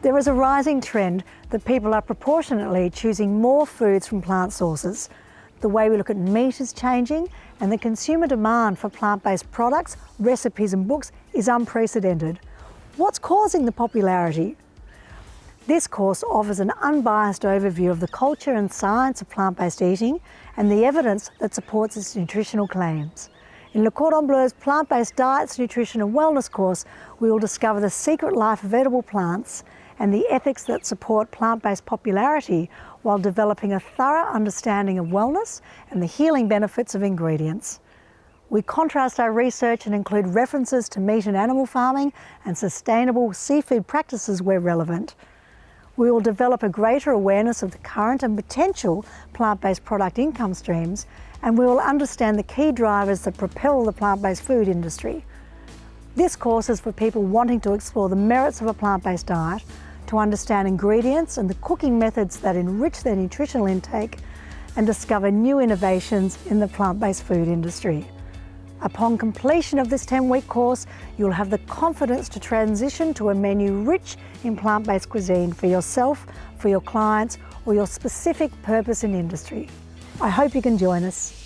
There is a rising trend that people are proportionately choosing more foods from plant sources. The way we look at meat is changing, and the consumer demand for plant-based products, recipes and books is unprecedented. What's causing the popularity? This course offers an unbiased overview of the culture and science of plant-based eating and the evidence that supports its nutritional claims. In Le Cordon Bleu's Plant-Based Diets, Nutrition and Wellness course, we will discover the secret life of edible plants and the ethics that support plant-based popularity while developing a thorough understanding of wellness and the healing benefits of ingredients. We contrast our research and include references to meat and animal farming and sustainable seafood practices where relevant. We will develop a greater awareness of the current and potential plant-based product income streams, and we will understand the key drivers that propel the plant-based food industry. This course is for people wanting to explore the merits of a plant-based diet, to understand ingredients and the cooking methods that enrich their nutritional intake, and discover new innovations in the plant-based food industry. Upon completion of this 10-week course, you'll have the confidence to transition to a menu rich in plant-based cuisine for yourself, for your clients, or your specific purpose in industry. I hope you can join us.